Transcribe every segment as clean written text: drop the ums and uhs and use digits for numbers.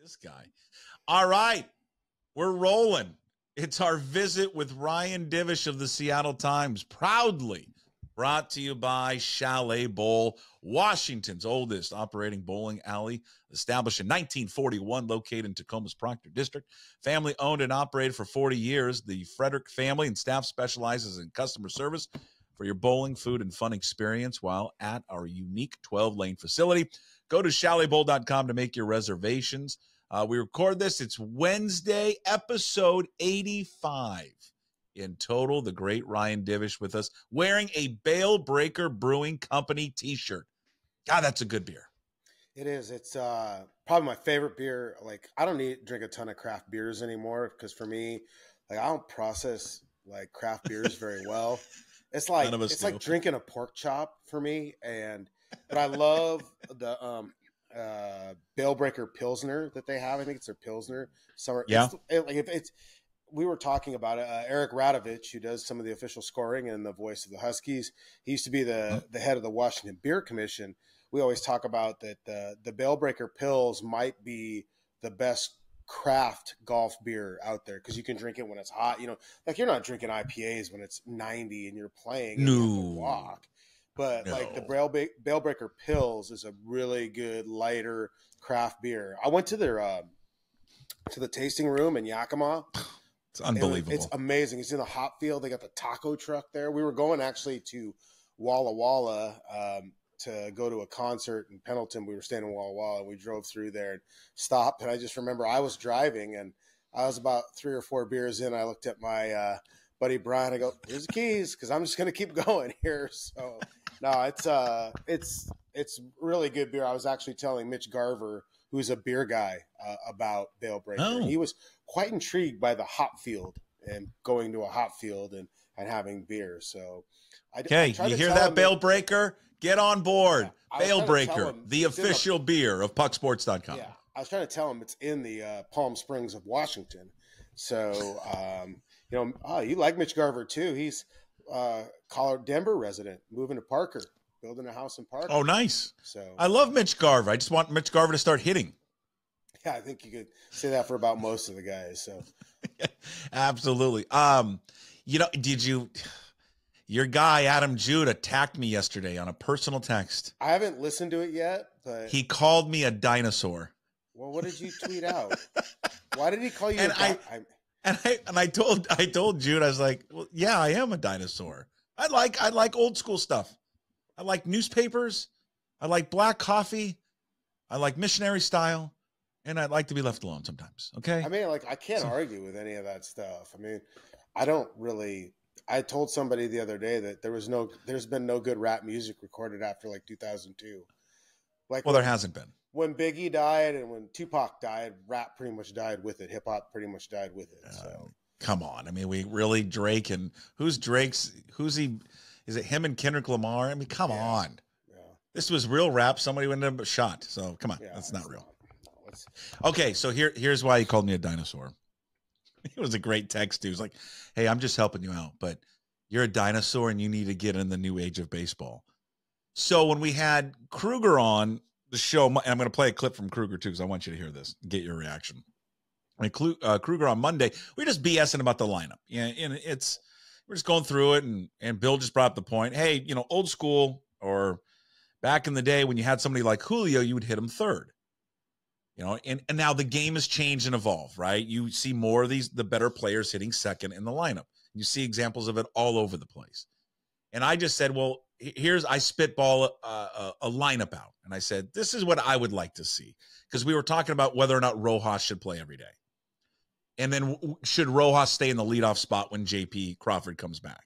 This guy. All right. We're rolling. It's our visit with Ryan Divish of the Seattle Times, proudly brought to you by Chalet Bowl, Washington's oldest operating bowling alley, established in 1941, located in Tacoma's Proctor District. Family owned and operated for 40 years. The Frederick family and staff specializes in customer service for your bowling, food, and fun experience while at our unique 12-lane facility. Go to chaletbowl.com to make your reservations. We record this. It's Wednesday, episode 85. In total, the great Ryan Divish with us, wearing a Bale Breaker Brewing Company t-shirt. God, that's a good beer. It is. It's probably my favorite beer. Like, I don't drink a ton of craft beers anymore because for me, like, I don't process like craft beers very well. It's like like drinking a pork chop for me. But I love the Bale Breaker Pilsner that they have. I think it's their Pilsner. Yeah. We were talking about it. Eric Radovich, who does some of the official scoring and the voice of the Huskies, he used to be the head of the Washington Beer Commission. We always talk about that the Bale Breaker Pils might be the best craft golf beer out there because you can drink it when it's hot. You know, like you're not drinking IPAs when it's 90 and you're playing and you have to walk. But like the Bale Breaker Pils is a really good, lighter craft beer. I went to their to the tasting room in Yakima. It's unbelievable. It's amazing. It's in the hop field. They got the taco truck there. We were going actually to Walla Walla to go to a concert in Pendleton. We were staying in Walla Walla. We drove through there and stopped. And I just remember I was driving and I was about 3 or 4 beers in. I looked at my buddy Brian. I go, "Here's the keys," because I'm just going to keep going here. So no, it's really good beer. I was actually telling Mitch Garver, who's a beer guy, about Bale Breaker. Oh. He was quite intrigued by the hop field and going to a hop field and having beer. So, you hear that, Bale Breaker? Get on board. Yeah, Bale Breaker, the official beer of pucksports.com. Yeah, I was trying to tell him it's in the Palm Springs of Washington. So, you like Mitch Garver too. He's Denver resident, moving to Parker, building a house in Parker. Oh, nice. So I love Mitch Garver. I just want Mitch Garver to start hitting. Yeah, I think you could say that for about most of the guys. So, absolutely. Your guy Adam Jude attacked me yesterday on a personal text. I haven't listened to it yet, but he called me a dinosaur. Well, what did you tweet out? Why did he call you? I told Jude, I was like, well, yeah, I am a dinosaur. I like old school stuff. I like newspapers. I like black coffee. I like missionary style. And I'd like to be left alone sometimes. Okay. I mean, like, I can't argue with any of that stuff. I mean, I told somebody the other day that there's been no good rap music recorded after like 2002. Like, well, there hasn't been. When Biggie died and when Tupac died, rap pretty much died with it. Hip hop pretty much died with it. So come on. I mean, we really Drake and who's he? Is it him and Kendrick Lamar? I mean, come on. Yeah. This was real rap. Somebody went in a shot. So come on. Yeah, that's not real. Okay, so here's why he called me a dinosaur. It was a great text, dude. He was like, "Hey, I'm just helping you out, but you're a dinosaur and you need to get in the new age of baseball." So when we had Kruger on the show, and I'm going to play a clip from Kruger too, because I want you to hear this and get your reaction. I mean, Kruger on Monday, we were just BSing about the lineup. Yeah, and we're just going through it, and Bill just brought up the point. Hey, old school or back in the day when you had somebody like Julio, you would hit him third. And now the game has changed and evolved, right? You see more of the better players hitting second in the lineup. You see examples of it all over the place. And I just said, well, I spitball a lineup out. And I said, this is what I would like to see. Because we were talking about whether or not Rojas should play every day. And then should Rojas stay in the leadoff spot when JP Crawford comes back?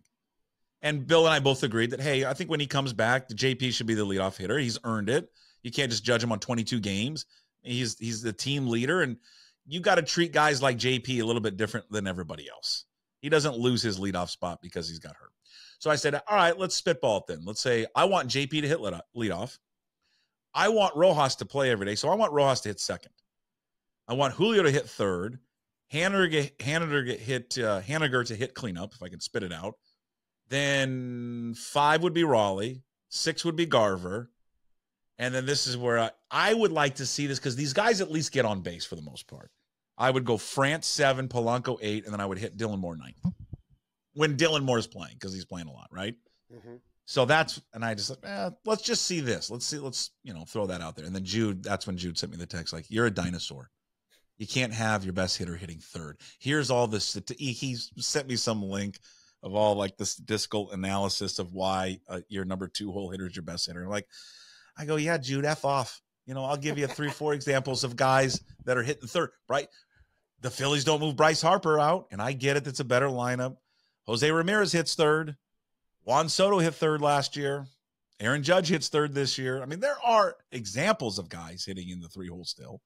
And Bill and I both agreed that, hey, I think when he comes back, the JP should be the leadoff hitter. He's earned it. You can't just judge him on 22 games. He's the team leader, and you got to treat guys like JP a little bit different than everybody else. He doesn't lose his leadoff spot because he's got hurt. So I said, all right, let's spitball it then. Let's say I want JP to hit leadoff. I want Rojas to play every day, so I want Rojas to hit second. I want Julio to hit third. Haniger to hit cleanup, if I can spit it out. Then 5 would be Raleigh. 6 would be Garver. And then this is where I would like to see this because these guys at least get on base for the most part. I would go France 7, Polanco 8, and then I would hit Dylan Moore 9 when Dylan Moore is playing because he's playing a lot, right? Mm-hmm. So and I just let's just see this. Let's throw that out there. And then Jude, that's when Jude sent me the text like, you're a dinosaur. You can't have your best hitter hitting third. Here's all this. He sent me some link of all like the statistical analysis of why your number 2 hole hitter is your best hitter. Like, I go, yeah, Jude, F off. I'll give you 3-4 examples of guys that are hitting third, right? The Phillies don't move Bryce Harper out, and I get it. It's a better lineup. Jose Ramirez hits third. Juan Soto hit third last year. Aaron Judge hits third this year. I mean, there are examples of guys hitting in the 3-hole still.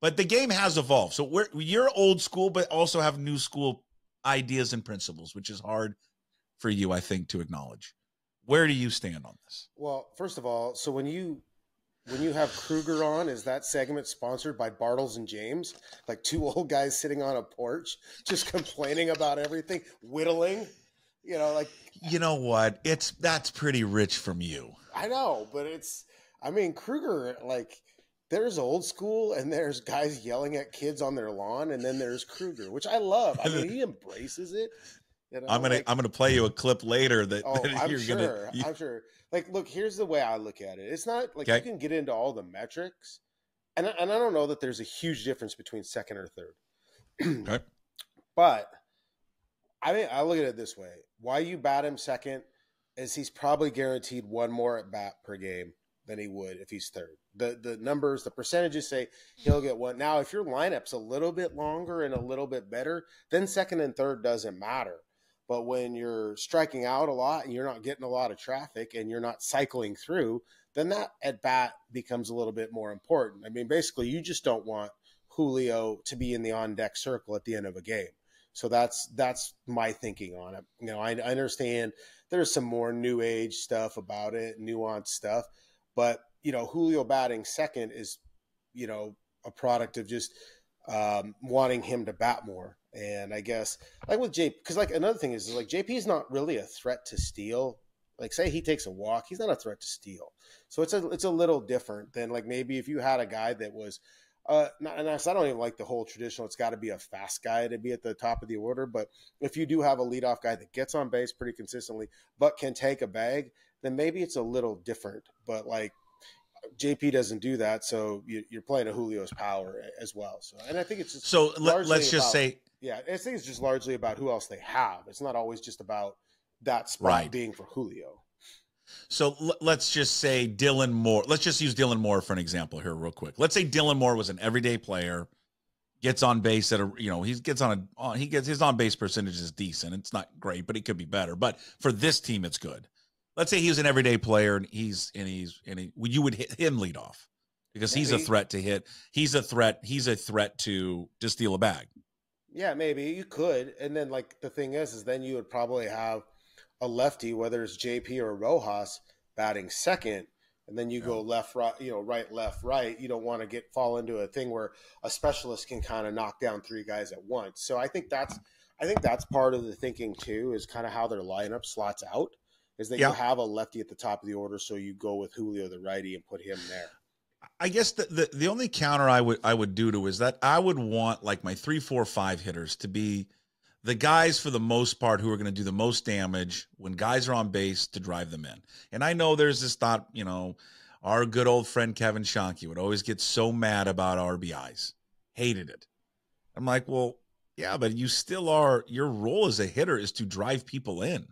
But the game has evolved. So you're old school, but also have new school ideas and principles, which is hard for you, I think, to acknowledge. Where do you stand on this? Well, first of all, so when you have Kruger on, is that segment sponsored by Bartles and James? Like 2 old guys sitting on a porch, just complaining about everything, whittling? You know what? That's pretty rich from you. I know, but Kruger, like, there's old school and there's guys yelling at kids on their lawn, and then there's Kruger, which I love. I mean, he embraces it. I'm gonna play you a clip later that I'm sure. Like, look, here's the way I look at it. It's not like you can get into all the metrics, and I don't know that there's a huge difference between second or third. Okay. But I look at it this way: why you bat him second is he's probably guaranteed 1 more at bat per game than he would if he's third. The numbers, the percentages say he'll get 1. Now, if your lineup's a little bit longer and a little bit better, then second and third doesn't matter. But when you're striking out a lot and you're not getting a lot of traffic and you're not cycling through, then that at bat becomes a little bit more important. I mean, basically, you just don't want Julio to be in the on deck circle at the end of a game. So that's my thinking on it. I understand there's some more new age stuff about it, nuanced stuff, but Julio batting second is, a product of just wanting him to bat more. And I guess like with JP, because like another thing is like JP is not really a threat to steal. Like, say he takes a walk, he's not a threat to steal. So it's a little different than like maybe if you had a guy that was I don't even like the whole traditional, it's got to be a fast guy to be at the top of the order. But if you do have a leadoff guy that gets on base pretty consistently, but can take a bag, then maybe it's a little different. But like JP doesn't do that. So you're playing a Julio's power as well. So, and I think it's just, so let's just say, yeah, I think it's just largely about who else they have. It's not always just about that spot being for Julio. So let's just say Dylan Moore. Let's just use Dylan Moore for an example here real quick. Let's say Dylan Moore was an everyday player, gets on base at his on base percentage is decent. It's not great, but it could be better. But for this team, it's good. Let's say he was an everyday player and you would hit him lead off because he's a threat to hit. He's a threat to steal a bag. Yeah, maybe you could. And then like the thing is then you would probably have a lefty, whether it's JP or Rojas, batting second, and then you go left, right, right, left, right. You don't want to fall into a thing where a specialist can kind of knock down 3 guys at once. So I think that's part of the thinking too, is kind of how their lineup slots out, is that you have a lefty at the top of the order, so you go with Julio the righty and put him there. I guess the only counter I would do to is that I would want like my 3, 4, 5 hitters to be the guys for the most part who are going to do the most damage when guys are on base to drive them in. And I know there's this thought, our good old friend Kevin Schonke would always get so mad about RBIs. Hated it. I'm like, well, yeah, but you still are. Your role as a hitter is to drive people in,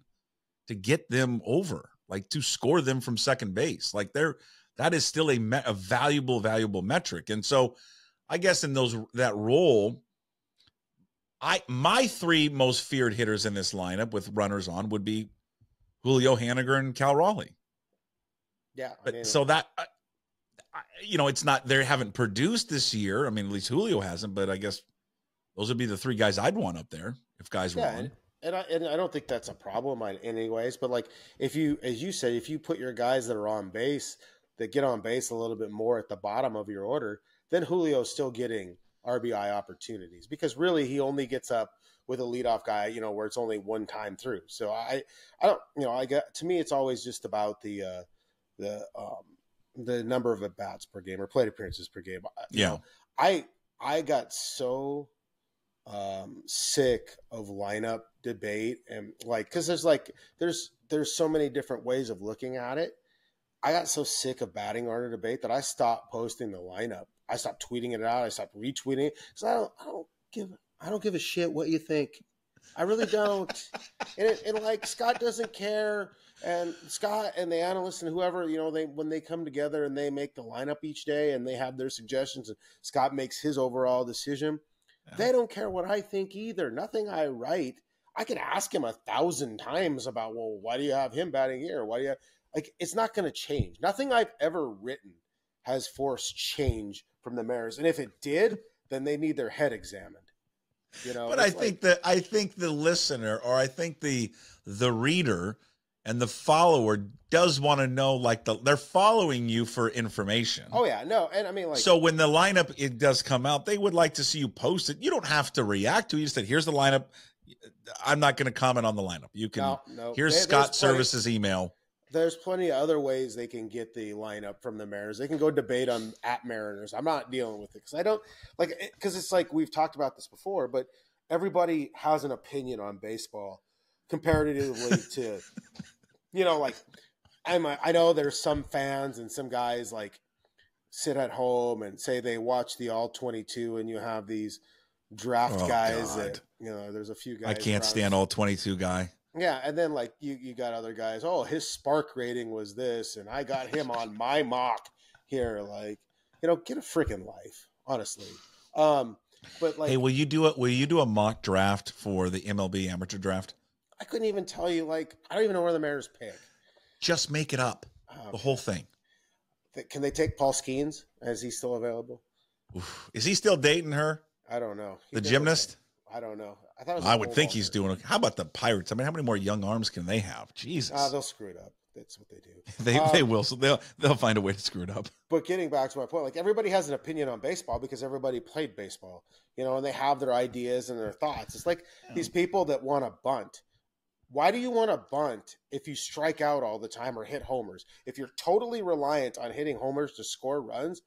to get them over, like to score them from second base. Like that is still a valuable metric. And so I guess in that role, my 3 most feared hitters in this lineup with runners on would be Julio, Haniger, and Cal Raleigh. Yeah. So that, it's not, they haven't produced this year. I mean, at least Julio hasn't, but I guess those would be the 3 guys I'd want up there if guys were on. And I don't think that's a problem anyways, but like as you said, if you put your guys that are on base, that get on base a little bit more at the bottom of your order, then Julio's still getting RBI opportunities, because really he only gets up with a leadoff guy, where it's only one time through. So I don't, to me, it's always just about the the number of at-bats per game or plate appearances per game. You know, I got so sick of lineup debate and like, because there's so many different ways of looking at it. I got so sick of batting order debate that I stopped posting the lineup. I stopped tweeting it out. I stopped retweeting it because I don't give a shit what you think. I really don't. and like Scott doesn't care, and Scott and the analysts and whoever, you know, when they come together and they make the lineup each day and they have their suggestions and Scott makes his overall decision. Yeah. They don't care what I think either. Nothing I write. I can ask him 1,000 times about, well, why do you have him batting here? Why do you like? It's not going to change. Nothing I've ever written has forced change from the Mariners, and if it did, then they need their head examined. You know, but I think the listener, or I think the reader and the follower does want to know, like they're following you for information. Oh yeah, no, and I mean, like, so when the lineup it does come out, they would like to see you post it. You don't have to react to it. You said, "Here's the lineup." I'm not going to comment on the lineup. You can. No. Here's Scott Service's email. There's plenty of other ways they can get the lineup from the Mariners. They can go debate on at Mariners. I'm not dealing with it because I don't like it, because it's like we've talked about this before, but everybody has an opinion on baseball comparatively to, you know, like I know there's some fans and some guys like sit at home and say they watch the All 22 and you have these draft guys God. That, you know, there's a few guys. I can't stand All 22 guy. Yeah, and then like you got other guys. Oh, his spark rating was this, and I got him on my mock here. Like, you know, get a freaking life, honestly. But like, hey, will you do a mock draft for the MLB amateur draft? I couldn't even tell you. Like, I don't even know where the Mariners pick. Just make it up, the whole thing. Can they take Paul Skeens? Is he still available? Oof. Is he still dating her? I don't know. The gymnast? I don't know. I would think he's doing okay. How about the Pirates? I mean, how many more young arms can they have? Jesus. They'll screw it up. That's what they do. They will. So they'll find a way to screw it up. But getting back to my point, like everybody has an opinion on baseball because everybody played baseball, you know, and they have their ideas and their thoughts. It's like these people that want to bunt. Why do you want to bunt if you strike out all the time or hit homers? If you're totally reliant on hitting homers to score runs,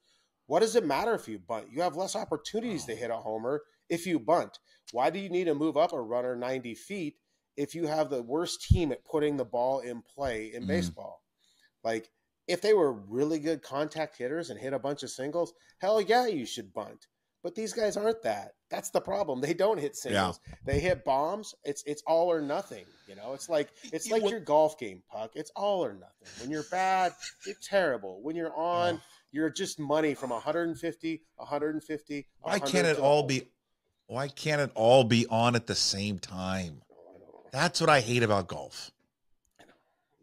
what does it matter if you bunt? You have less opportunities to hit a homer if you bunt. Why do you need to move up a runner 90 feet if you have the worst team at putting the ball in play in baseball? Like, if they were really good contact hitters and hit a bunch of singles, hell yeah, you should bunt. But these guys aren't that. That's the problem. They don't hit singles. Yeah. They hit bombs. It's all or nothing. You know, it's like your golf game, Puck. It's all or nothing. When you're bad, you're terrible. When you're on, you're just money from 150. Why can't it all be on at the same time? That's what I hate about golf.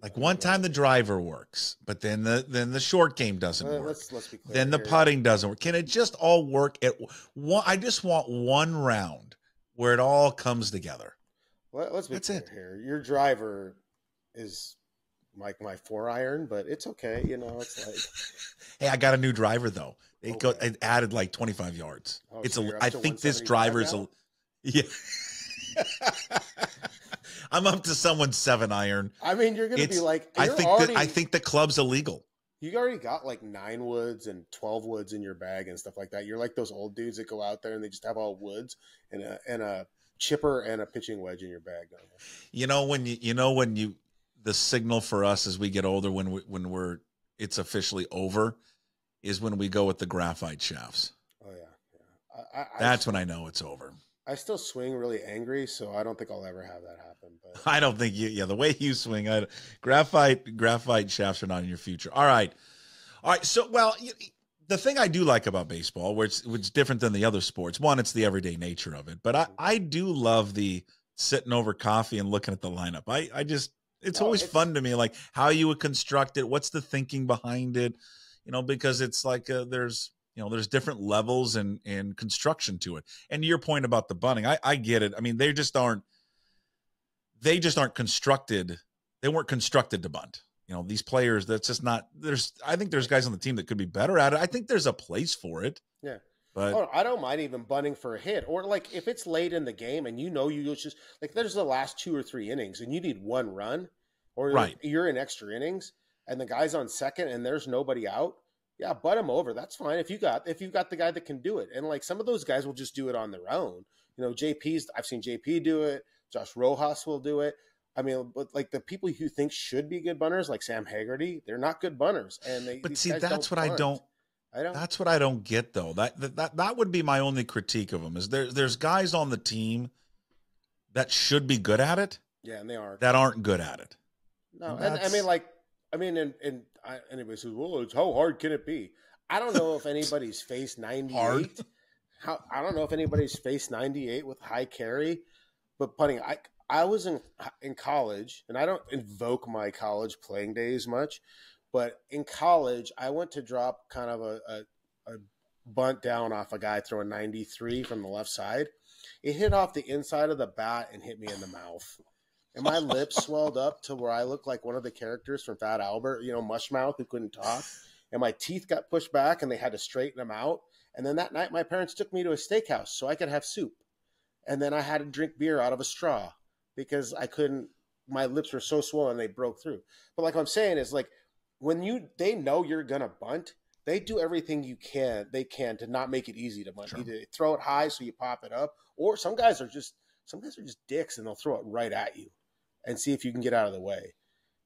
Like one time the driver works, but then the short game doesn't work. Let's be clear. Then the putting doesn't work. Can it just all work at one? I just want one round where it all comes together. Let's be clear here. Your driver is like my 4-iron, but it's okay. You know, it's like, hey, I got a new driver though. It added like 25 yards. I think this driver is yeah. I'm up to someone's 7-iron. I mean, you're going to be like, I think the club's illegal. You already got like 9 woods and 12 woods in your bag and stuff like that. You're like those old dudes that go out there and they just have all woods and a chipper and a pitching wedge in your bag. The signal for us as we get older when it's officially over is when we go with the graphite shafts. Oh yeah. That's when I know it's over. I still swing really angry, so I don't think I'll ever have that happen. But I don't think the way you swing, graphite shafts are not in your future. All right. So, the thing I do like about baseball, which is different than the other sports, one, it's the everyday nature of it. But I do love the sitting over coffee and looking at the lineup. It's always fun to me, like how you would construct it. What's the thinking behind it? You know, because it's like there's different levels and construction to it. And to your point about the bunting, I get it. I mean, they just aren't constructed. They weren't constructed to bunt. You know, these players, that's just not, I think there's guys on the team that could be better at it. I think there's a place for it. Yeah. But I don't mind even bunting for a hit, or like if it's late in the game and you just like there's the last 2 or 3 innings and you need 1 run, or you're in extra innings. and the guy's on second and there's nobody out, yeah, butt him over. That's fine if you got the guy that can do it. And like some of those guys will just do it on their own. You know, I've seen JP do it. Josh Rojas will do it. I mean, but like the people you think should be good bunters, like Sam Haggerty, they're not good bunters. And but see, that's what I don't. That's what I don't get though. That would be my only critique of them. Is there's guys on the team that should be good at it. Yeah, and they are. That aren't good at it. No, and I mean, anybody says, well, it's how hard can it be? I don't know if anybody's faced 98. I don't know if anybody's faced 98 with high carry, but putting, I was in college, and I don't invoke my college playing days much, but in college, I went to drop kind of a bunt down off a guy throwing 93 from the left side. It hit off the inside of the bat and hit me in the mouth. And my lips swelled up to where I looked like one of the characters from Fat Albert, you know, Mushmouth, who couldn't talk. And my teeth got pushed back and they had to straighten them out. And then that night, my parents took me to a steakhouse so I could have soup. And then I had to drink beer out of a straw because I couldn't, my lips were so swollen they broke through. But like I'm saying is like, when they know you're going to bunt, they do everything they can to not make it easy to bunt. Sure. Either throw it high so you pop it up, or some guys are just dicks and they'll throw it right at you and see if you can get out of the way.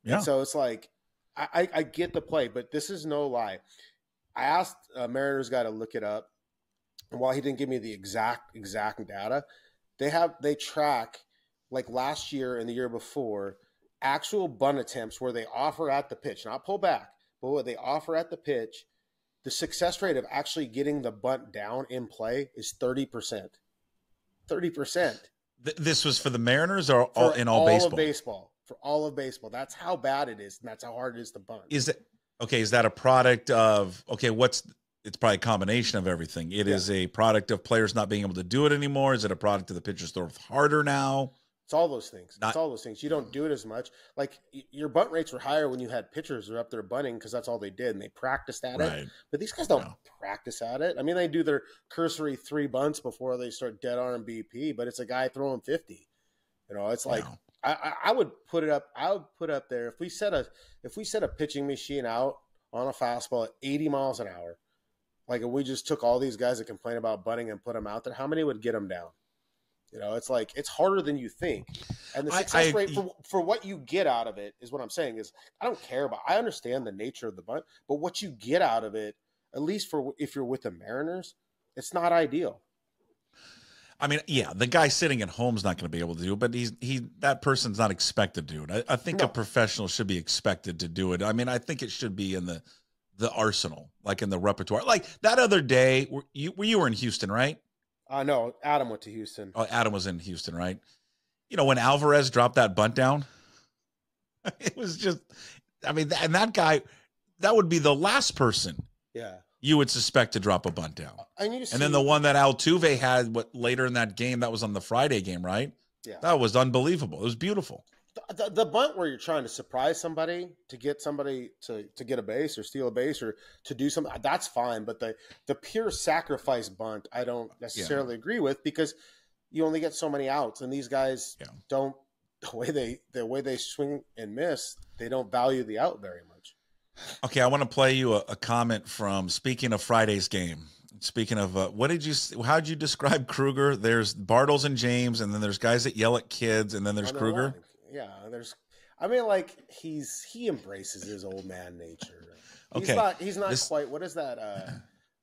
Yeah. And so it's like, I get the play, but this is no lie. I asked a Mariners guy to look it up, and while he didn't give me the exact data, they track, like last year and the year before, actual bunt attempts where they offer at the pitch, not pull back, but where they offer at the pitch. The success rate of actually getting the bunt down in play is 30%. 30%. This was for the Mariners or all baseball? Of baseball. For all of baseball. That's how bad it is, and that's how hard it is to bunt. Is that a product of, it's probably a combination of everything. It is a product of players not being able to do it anymore. Is it a product of the pitchers throw harder now? It's all those things. It's all those things. You don't do it as much. Like your bunt rates were higher when you had pitchers who were up there bunting because that's all they did, and they practiced at it. But these guys don't practice at it. I mean, they do their cursory 3 bunts before they start dead arm BP, but it's a guy throwing 50. You know, it's like I would put it up. I would put up there if we set a pitching machine out on a fastball at 80 miles an hour, like if we just took all these guys that complain about bunting and put them out there, how many would get them down? You know, it's like it's harder than you think, and the success rate for what you get out of it is what I'm saying is I don't care about. I understand the nature of the bunt, but what you get out of it, at least for if you're with the Mariners, it's not ideal. I mean, yeah, the guy sitting at home is not going to be able to do it, but that person's not expected to do it. I think a professional should be expected to do it. I mean, I think it should be in the arsenal, like in the repertoire. Like that other day, you were in Houston, right? No, Adam went to Houston. Oh, Adam was in Houston, right? You know, when Alvarez dropped that bunt down, it was just, I mean, and that guy, that would be the last person you would suspect to drop a bunt down. And then the one that Altuve had later in that game, that was on the Friday game, right? Yeah. That was unbelievable. It was beautiful. The bunt where you're trying to surprise somebody to get somebody to get a base or steal a base or to do something, that's fine. But the pure sacrifice bunt, I don't necessarily agree with because you only get so many outs, and these guys don't the way they swing and miss, they don't value the out very much. Okay, I want to play you a comment from speaking of Friday's game. Speaking of, how'd you describe Kruger? There's Bartles and James, and then there's guys that yell at kids, and then there's Kruger. Yeah, he embraces his old man nature. He's not quite, what is that,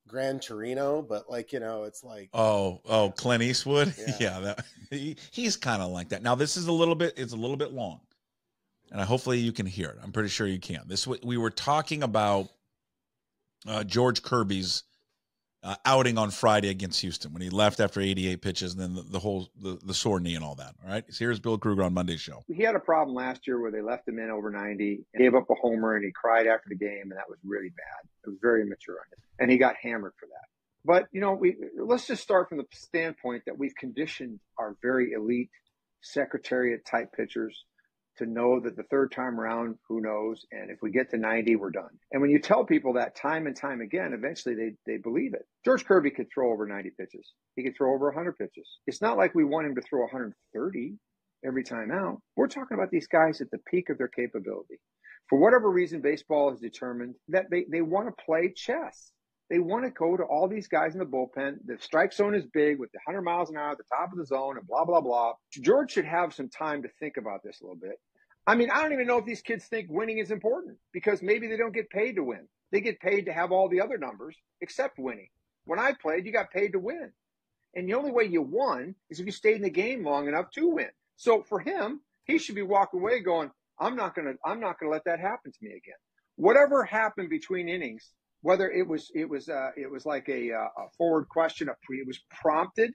Gran Torino, but like, you know, it's like. Oh, Clint Eastwood. Yeah, he's kind of like that. Now it's a little bit long, and hopefully you can hear it. I'm pretty sure you can. We were talking about George Kirby's outing on Friday against Houston when he left after 88 pitches and then the sore knee and all that. All right. So here's Bill Kruger on Monday's show. He had a problem last year where they left him in over 90, gave up a homer, and he cried after the game, and that was really bad. It was very immature on him, and he got hammered for that. But, you know, let's just start from the standpoint that we've conditioned our very elite secretariat-type pitchers to know that the third time around, who knows, and if we get to 90, we're done. And when you tell people that time and time again, eventually they believe it. George Kirby could throw over 90 pitches. He could throw over 100 pitches. It's not like we want him to throw 130 every time out. We're talking about these guys at the peak of their capability. For whatever reason, baseball has determined that they want to play chess. They want to go to all these guys in the bullpen. The strike zone is big with the 100 miles an hour at the top of the zone and blah, blah, blah. George should have some time to think about this a little bit. I mean, I don't even know if these kids think winning is important because maybe they don't get paid to win. They get paid to have all the other numbers except winning. When I played, you got paid to win. And the only way you won is if you stayed in the game long enough to win. So for him, he should be walking away going, I'm not gonna let that happen to me again. Whatever happened between innings, whether it was like a forward question, it was prompted.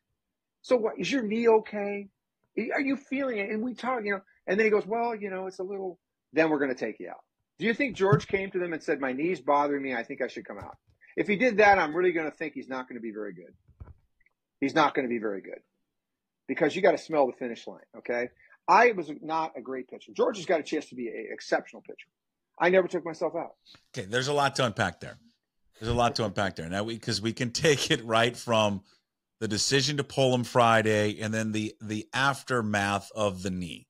So what, is your knee okay? Are you feeling it? And we talk, and then he goes, well, it's a little, then we're going to take you out. Do you think George came to them and said, my knee's bothering me, I think I should come out? If he did that, I'm really going to think he's not going to be very good. He's not going to be very good because you got to smell the finish line. Okay. I was not a great pitcher. George has got a chance to be an exceptional pitcher. I never took myself out. Okay. There's a lot to unpack there. Now because we can take it right from the decision to pull him Friday and then the aftermath of the knee.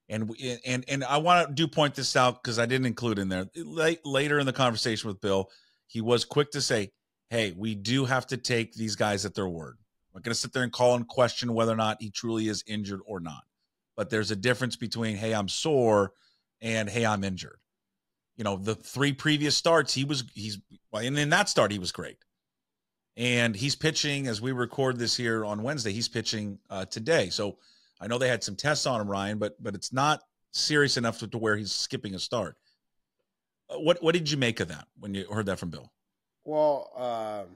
And I want to point this out because I didn't include in there. Later in the conversation with Bill, he was quick to say, hey, we do have to take these guys at their word. I'm not going to sit there and call and question whether or not he truly is injured or not. But there's a difference between, hey, I'm sore and, hey, I'm injured. The 3 previous starts, and in that start, he was great. And he's pitching, as we record this here on Wednesday, he's pitching today. So I know they had some tests on him, Ryan, but it's not serious enough to where he's skipping a start. What did you make of that when you heard that from Bill? Well,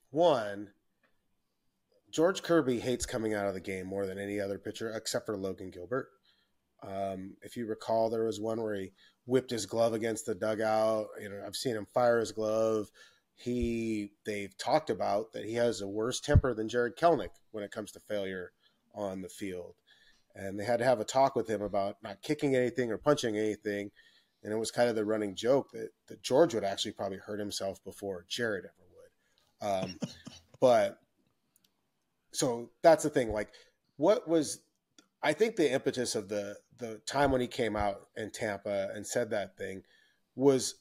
one, George Kirby hates coming out of the game more than any other pitcher except for Logan Gilbert. If you recall, there was one where he whipped his glove against the dugout. I've seen him fire his glove. They've talked about that he has a worse temper than Jared Kelenic when it comes to failure on the field. And they had to have a talk with him about not kicking anything or punching anything. And it was kind of the running joke that George would actually probably hurt himself before Jared ever would. But so that's the thing. Like, I think the impetus of the time when he came out in Tampa and said that thing was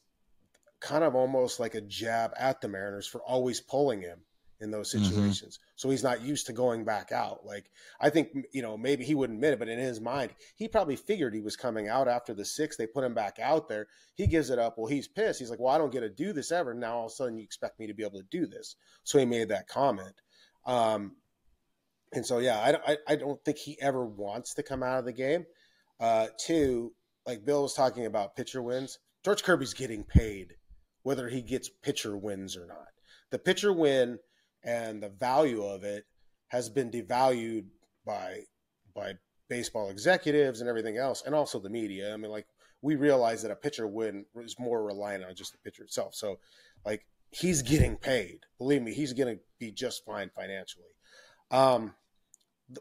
kind of almost like a jab at the Mariners for always pulling him in those situations. Mm-hmm. So he's not used to going back out. Like, I think, maybe he wouldn't admit it, but in his mind, he probably figured he was coming out after the 6th. They put him back out there. He gives it up. Well, he's pissed. He's like, well, I don't get to do this ever. Now all of a sudden you expect me to be able to do this. So he made that comment. And so, yeah, I don't think he ever wants to come out of the game. 2, like Bill was talking about pitcher wins. George Kirby's getting paid whether he gets pitcher wins or not. The pitcher win and the value of it has been devalued by baseball executives and everything else, and also the media. I mean, like, we realize that a pitcher win is more reliant on just the pitcher itself. So, like, he's getting paid. Believe me, he's going to be just fine financially.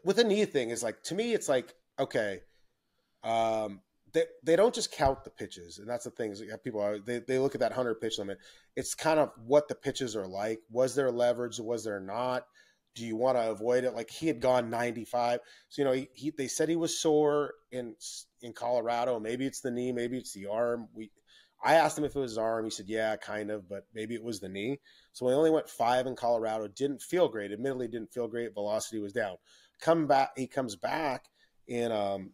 With the knee thing is like, to me, it's like, okay, they don't just count the pitches, and that's the thing. Is people they look at that 100 pitch limit. It's kind of what the pitches are like. Was there leverage? Was there not? Do you want to avoid it? Like, he had gone 95. So, they said he was sore in Colorado. Maybe it's the knee. Maybe it's the arm. I asked him if it was his arm. He said, yeah, kind of, but maybe it was the knee. So he only went 5 in Colorado. Didn't feel great. Admittedly, didn't feel great. Velocity was down. He comes back in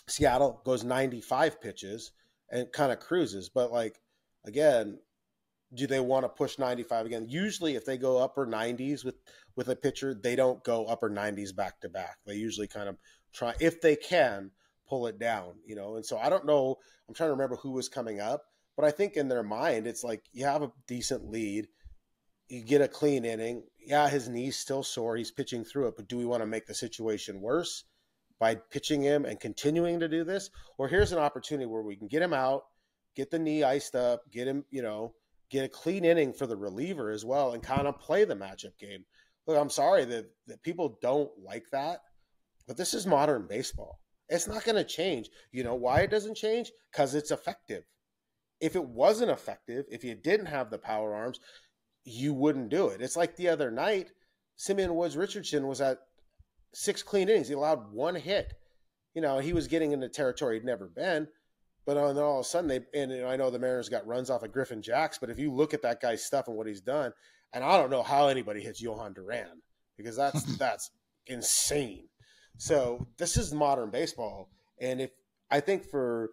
Seattle, goes 95 pitches and kind of cruises. But, like, again, do they want to push 95 again? Usually if they go upper 90s with a pitcher, they don't go upper 90s back to back. They usually kind of try, if they can, pull it down, And so I don't know. I'm trying to remember who was coming up, but I think in their mind, it's like, you have a decent lead. You get a clean inning. Yeah, his knee's still sore. He's pitching through it, but do we want to make the situation worse by pitching him and continuing to do this? Or here's an opportunity where we can get him out, get the knee iced up, get him, get a clean inning for the reliever as well, and kind of play the matchup game. Look, I'm sorry that people don't like that, but this is modern baseball. It's not going to change. You know why it doesn't change? Because it's effective. If it wasn't effective, if you didn't have the power arms, you wouldn't do it. It's like the other night, Simeon Woods Richardson was at 6 clean innings. He allowed 1 hit. He was getting into territory he'd never been, But then all of a sudden I know the Mariners got runs off of Griffin Jacks, but if you look at that guy's stuff and what he's done, and I don't know how anybody hits Johan Duran, because that's insane. So this is modern baseball. And I think for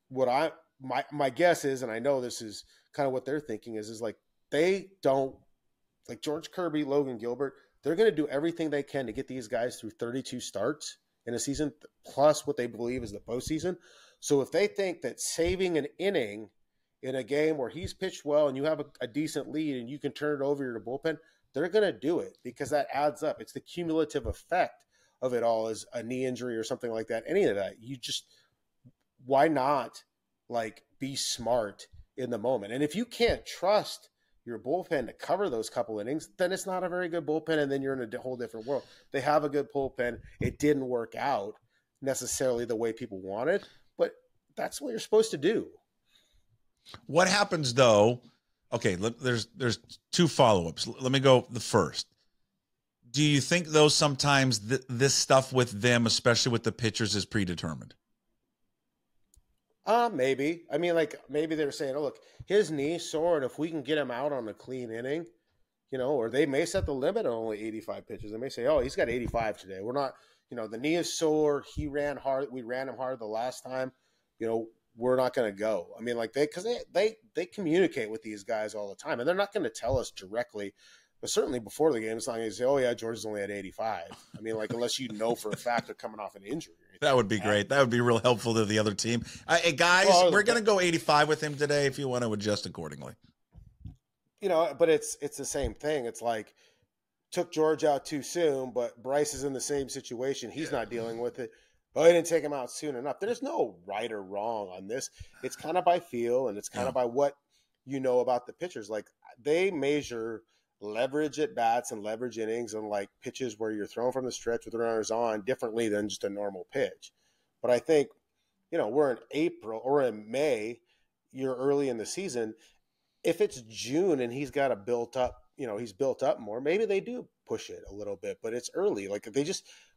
what my guess is, and I know this is kind of what they're thinking is like, they don't, like George Kirby, Logan Gilbert, they're going to do everything they can to get these guys through 32 starts in a season, plus what they believe is the postseason. So if they think that saving an inning in a game where he's pitched well and you have a decent lead and you can turn it over to your bullpen, they're going to do it because that adds up. It's the cumulative effect of it all, is a knee injury or something like that. Any of that, why not like be smart in the moment? And if you can't trust your bullpen to cover those couple innings, then it's not a very good bullpen, and then you're in a whole different world. They have a good bullpen. It didn't work out necessarily the way people wanted, but that's what you're supposed to do. What happens though? Okay, there's two follow-ups. Let me go the first. Do you think though sometimes this stuff with them, especially with the pitchers, is predetermined? Maybe. I mean, like maybe they're saying, "Oh, look, his knee's sore, and if we can get him out on a clean inning, or they may set the limit on only 85 pitches. They may say, "Oh, he's got 85 today. We're not, the knee is sore. He ran hard. We ran him hard the last time. We're not going to go." I mean, like because they communicate with these guys all the time, and they're not going to tell us directly. But certainly before the game, it's not going to say, "Oh yeah, George is only at 85." I mean, like unless you know for a fact they're coming off an injury. That would be great. That would be real helpful to the other team. Hey guys, we're going to go 85 with him today. If you want to adjust accordingly, But it's the same thing. It's like took George out too soon, but Bryce is in the same situation. He's not dealing with it. Oh, he didn't take him out soon enough. There's no right or wrong on this. It's kind of by feel, and it's kind of by what you know about the pitchers. Like they measure leverage at bats and leverage innings and like pitches where you're throwing from the stretch with the runners on differently than just a normal pitch. But I think, we're in April or in May, you're early in the season. If it's June and he's got a built up, he's built up more, maybe they do push it a little bit, but it's early. Like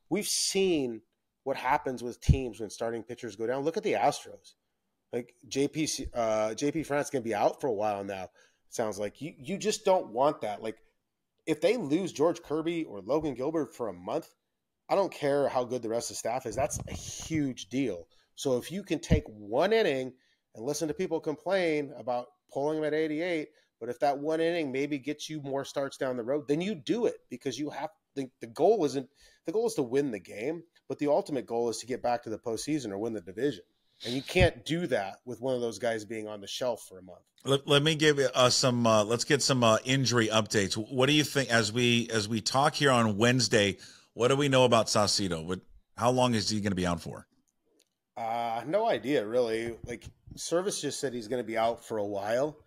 we've seen what happens with teams when starting pitchers go down. Look at the Astros. Like JP France going to be out for a while now. Sounds like you just don't want that. Like if they lose George Kirby or Logan Gilbert for a month, I don't care how good the rest of the staff is. That's a huge deal. So if you can take one inning and listen to people complain about pulling them at 88, but if that one inning maybe gets you more starts down the road, then you do it because you have the goal is to win the game, but the ultimate goal is to get back to the postseason or win the division. And you can't do that with one of those guys being on the shelf for a month. Let me give you some. Let's get some injury updates. What do you think as we talk here on Wednesday? What do we know about Saucido? How long is he going to be out for? No idea, really. Like Service just said he's going to be out for a while,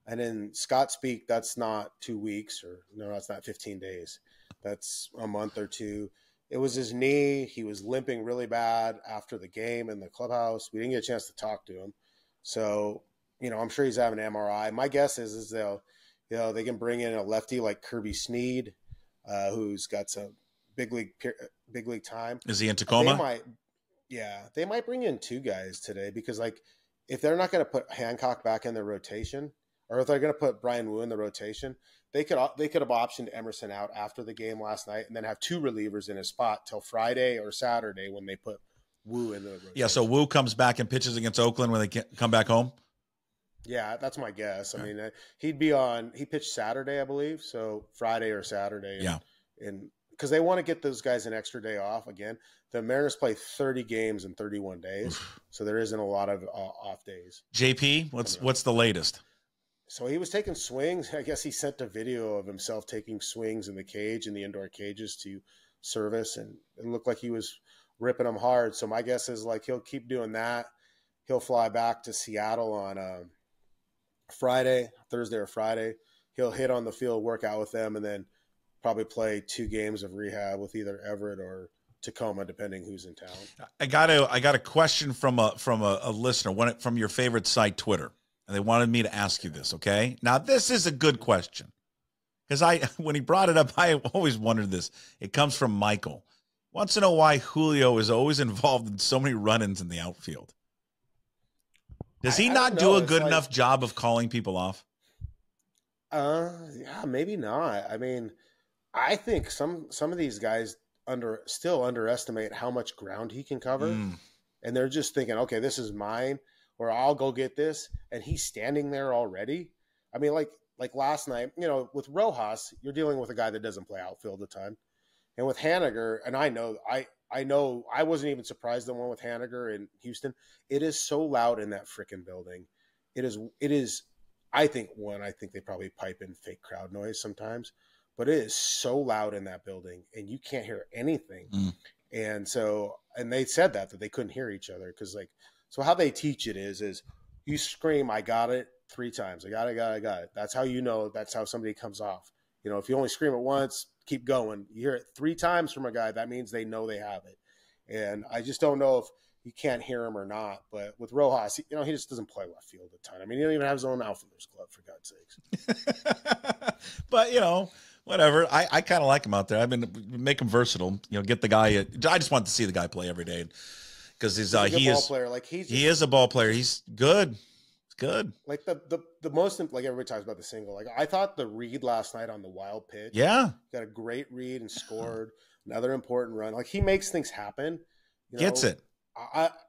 and in Scott speak, that's not 2 weeks, or no, that's not 15 days. That's a month or two. It was his knee. He was limping really bad after the game in the clubhouse. We didn't get a chance to talk to him. So, I'm sure he's having an MRI. My guess is they can bring in a lefty like Kirby Snead, who's got some big league time. Is he in Tacoma? They might bring in two guys today because like if they're not going to put Hancock back in the rotation, or if they're going to put Brian Wu in the rotation, they could have optioned Emerson out after the game last night and then have two relievers in his spot till Friday or Saturday when they put Wu in the rotation. Yeah, so Wu comes back and pitches against Oakland when they come back home? Yeah, that's my guess. Okay. I mean, he pitched Saturday, I believe, so Friday or Saturday. And because they want to get those guys an extra day off again. The Mariners play 30 games in 31 days, so there isn't a lot of off days. JP, what's the latest? So he was taking swings. I guess he sent a video of himself taking swings in the indoor cages to Service, and it looked like he was ripping them hard. So my guess is like he'll keep doing that. He'll fly back to Seattle on Thursday or Friday. He'll hit on the field, work out with them, and then probably play 2 games of rehab with either Everett or Tacoma, depending who's in town. I got a question from a listener, from your favorite site, Twitter. And they wanted me to ask you this, okay? Now, this is a good question. Because when he brought it up, I always wondered this. It comes from Michael. Wants to know why Julio is always involved in so many run-ins in the outfield. Does he I not don't do know. a It's good like, enough job of calling people off? yeah, maybe not. I mean, I think some of these guys still underestimate how much ground he can cover, Mm. and they're just thinking, okay, this is mine, or I'll go get this, and he's standing there already. I mean, like last night, with Rojas, you're dealing with a guy that doesn't play outfield a ton, and with Haniger, and I know I wasn't even surprised the one with Haniger in Houston. It is so loud in that freaking building. It is. I think they probably pipe in fake crowd noise sometimes, but it is so loud in that building, and you can't hear anything. Mm. And they said that they couldn't hear each other because so how they teach it is you scream, "I got it" 3 times. I got it, got it, got it. That's how you know. That's how somebody comes off. If you only scream it once, keep going. You hear it 3 times from a guy, that means they know they have it. And I just don't know if you can't hear him or not. But with Rojas, he just doesn't play left field a ton. I mean, he don't even have his own outfielder's glove, for God's sakes. But, whatever. I kind of like him out there. Make him versatile. Get the guy. I just want to see the guy play every day because He's a good ball player. Like he is a ball player. He's good. It's good. Like the most, like everybody talks about the single. Like I thought the read last night on the wild pitch. Yeah. Got a great read and scored another important run. Like he makes things happen. Gets it.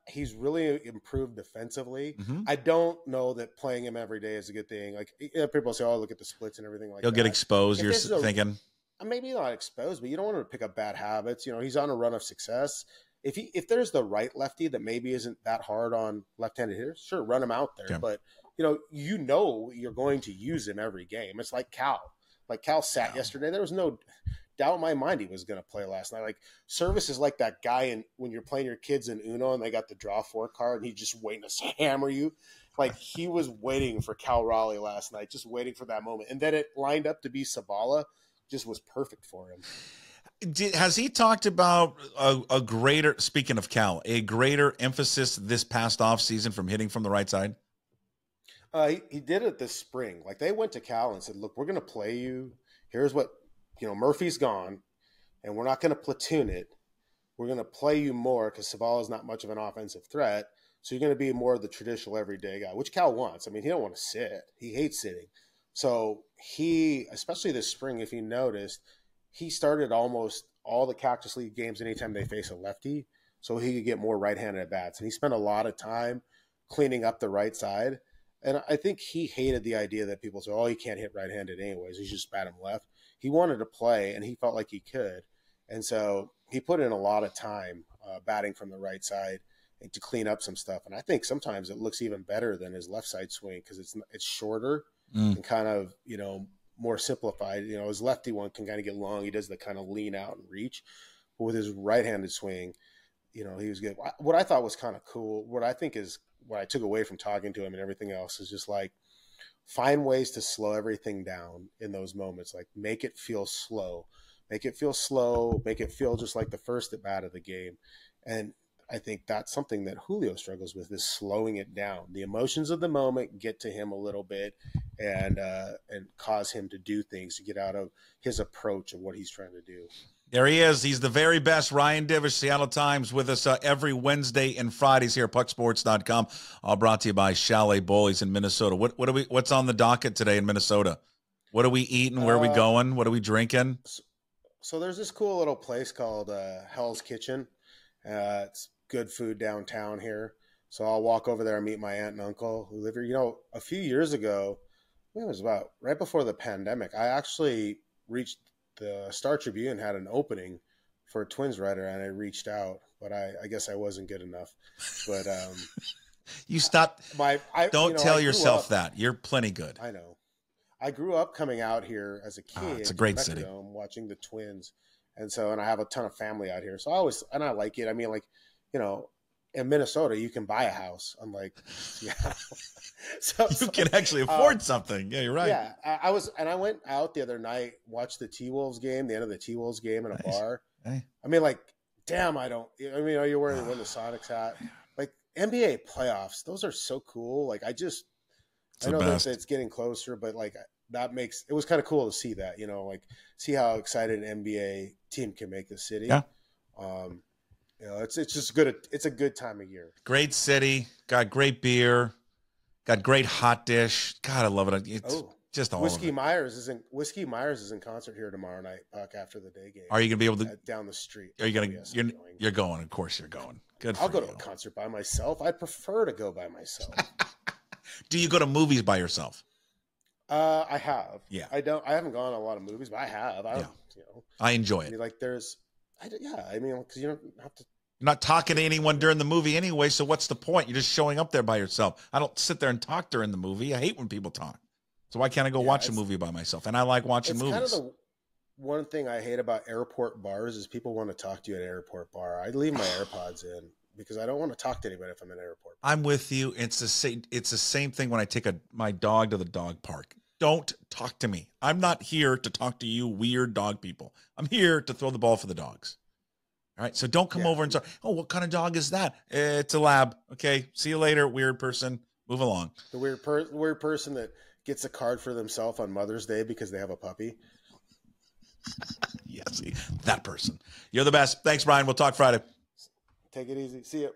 He's really improved defensively. Mm-hmm. I don't know that playing him every day is a good thing. Like people say, "Oh, look at the splits and everything like He'll that." get exposed. You're thinking maybe not exposed, but you don't want him to pick up bad habits. He's on a run of success. If there's the right lefty that maybe isn't that hard on left-handed hitters, sure, run him out there. Yeah. But you're going to use him every game. It's like Cal. Like Cal sat yesterday. There was no doubt in my mind he was going to play last night. Like Service is like that guy when you're playing your kids in Uno and they got the draw 4 card and he's just waiting to hammer you. Like he was waiting for Cal Raleigh last night, just waiting for that moment. And then it lined up to be Sabala, just was perfect for him. Has he talked about a greater, speaking of Cal, a greater emphasis this past offseason from hitting from the right side? He did it this spring. Like they went to Cal and said, "Look, we're going to play you. Here's what, Murphy's gone, and we're not going to platoon it. We're going to play you more because Sabala's not much of an offensive threat. So you're going to be more of the traditional everyday guy," which Cal wants. I mean, he don't want to sit. He hates sitting. So he, especially this spring, if you noticed, he started almost all the Cactus League games anytime they face a lefty, so he could get more right-handed at bats. And he spent a lot of time cleaning up the right side. And I think he hated the idea that people say, "Oh, he can't hit right-handed anyways. He's just bat him left." He wanted to play, and he felt like he could. And so he put in a lot of time batting from the right side and to clean up some stuff. And I think sometimes it looks even better than his left side swing because it's shorter and kind of, more simplified. His lefty one can kind of get long. He does the kind of lean out and reach. But with his right-handed swing, he was good. What I thought was kind of cool, what I think is what I took away from talking to him and everything else is just like find ways to slow everything down in those moments. Like make it feel slow, make it feel just like the first at bat of the game. And I think that's something that Julio struggles with is slowing it down. The emotions of the moment get to him a little bit and cause him to do things to get out of his approach of what he's trying to do. There he is. He's the very best. Ryan Divish, Seattle Times, with us every Wednesday and Fridays here at pucksports.com. All brought to you by Chalet Bowlies in Minnesota. What's on the docket today in Minnesota? What are we eating? Where are we going? What are we drinking? So there's this cool little place called Hell's Kitchen. It's good food downtown here. So I'll walk over there and meet my aunt and uncle who live here. A few years ago, I think it was about right before the pandemic, I actually reached the Star Tribune had an opening for a Twins writer, and I reached out, but I guess I wasn't good enough. But you stopped. Don't tell yourself that. You're plenty good. I know. I grew up coming out here as a kid. It's a great city. Watching the Twins, and I have a ton of family out here. So I like it. I mean, in Minnesota, you can buy a house. I'm like, yeah. You can actually afford something. Yeah, you're right. Yeah, I went out the other night, watched the T-Wolves game, the end of the T-Wolves game in a bar. Hey. I mean, damn, are you wearing the Sonics hat? Like NBA playoffs, those are so cool. I know that it's getting closer, but it was kind of cool to see that, see how excited an NBA team can make the city. Yeah. It's just good. It's a good time of year. Great city, got great beer. Got great hot dish. God, I love it. It's just all Whiskey Myers is in concert here tomorrow night, Puck, after the day game. Are you gonna be able to down the street? Are you gonna? Yes, you're going. Of course, you're going. Good. I'll go to a concert by myself. I'd prefer to go by myself. Do you go to movies by yourself? I have. Yeah. I haven't gone to a lot of movies, but I have. I enjoy it. I mean, like because you don't have to. You're not talking to anyone during the movie anyway, so what's the point? You're just showing up there by yourself. I don't sit there and talk during the movie. I hate when people talk. So why can't I go watch a movie by myself? And I like watching movies. Kind of the one thing I hate about airport bars is people want to talk to you at an airport bar. I leave my AirPods in because I don't want to talk to anybody if I'm in an airport bar. I'm with you. It's the same thing when I take my dog to the dog park. Don't talk to me. I'm not here to talk to you weird dog people. I'm here to throw the ball for the dogs. All right, so don't come over and say, oh, what kind of dog is that? It's a lab. Okay, see you later, weird person. Move along. The weird person that gets a card for themselves on Mother's Day because they have a puppy. Yeah, see, that person. You're the best. Thanks, Brian. We'll talk Friday. Take it easy. See you.